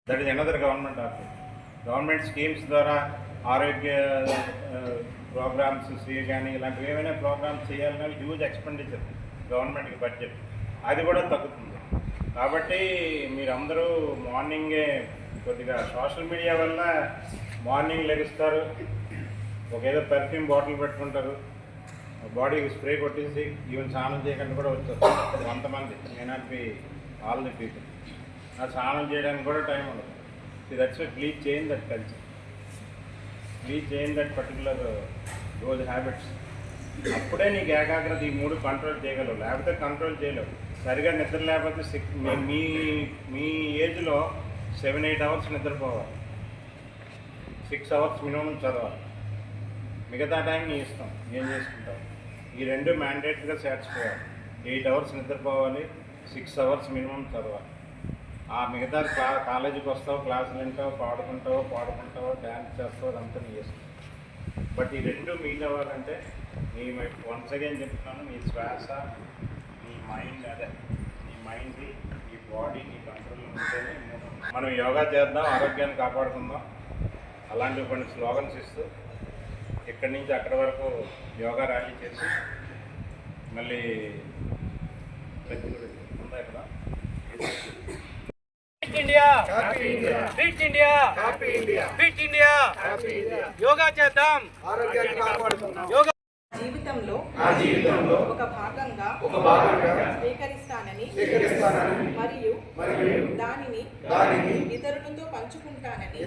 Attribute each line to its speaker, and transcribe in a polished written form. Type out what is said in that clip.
Speaker 1: That is another government office. Government schemes ద్వారా ఆరోగ్య programmes కానీ ఇలాంటివి ఏమైనా ప్రోగ్రామ్స్ చేయాలన్నా హ్యూజ్ ఎక్స్పెండిచర్ గవర్నమెంట్కి బడ్జెట్, అది కూడా తగ్గుతుంది. కాబట్టి మీరందరూ మార్నింగే కొద్దిగా సోషల్ మీడియా వల్ల మార్నింగ్ లెగుస్తారు, ఒక ఏదో పెర్ఫ్యూమ్ బాటిల్ పెట్టుకుంటారు, బాడీకి స్ప్రే కొట్టేసి ఈవెన్ స్నానం చేయకుండా కూడా వచ్చారు 100 మంది. May not be all the people. ఆ స్నానం చేయడానికి కూడా టైం ఉండదు. That's why please change that culture, please change that particular those habits. అప్పుడే నీకు ఏకాగ్రత ఈ 3 కంట్రోల్ చేయగలవు, లేకపోతే కంట్రోల్ చేయలేవు. సరిగా నిద్ర లేకపోతే మీ ఏజ్లో 7-8 అవర్స్ నిద్రపోవాలి, 6 అవర్స్ మినిమం చదవాలి, మిగతా టైం నీ ఇష్టం ఏం చేసుకుంటావు. ఈ 2 మ్యాండేట్గా సాటిస్ఫై. 8 అవర్స్ నిద్రపోవాలి, 6 అవర్స్ మినిమం చదవాలి. ఆ మిగతా కాలేజీకి వస్తావు, క్లాసులు వింటావు, పాడుకుంటావు, డ్యాన్స్ చేస్తావు, అదంతా నీ ఇష్టం. బట్ ఈ 2 మీట్ అవ్వాలంటే మీ వన్స్ అగైన్ చెప్తున్నాను, మీ శ్వాస, మీ మైండ్, మీ మైండ్ని, మీ బాడీ, మీ కంట్రోల్లో ఉంటేనే మనం యోగా చేద్దాం, ఆరోగ్యాన్ని కాపాడుకుందాం. అలాంటి కొన్ని స్లోగన్స్ ఇస్తూ ఇక్కడి నుంచి అక్కడి వరకు యోగా ర్యాలీ చేసి మళ్ళీ ఉందా ఇక్కడ
Speaker 2: India fit India fit India yoga చేద్దాం, ఆరోగ్యాన్ని కాపాడుకుందాం. యోగా
Speaker 3: జీవితంలో ఒక భాగంగా స్వీకరిస్తానని మరియు దానిని ఇతరులతో పంచుకుంటానని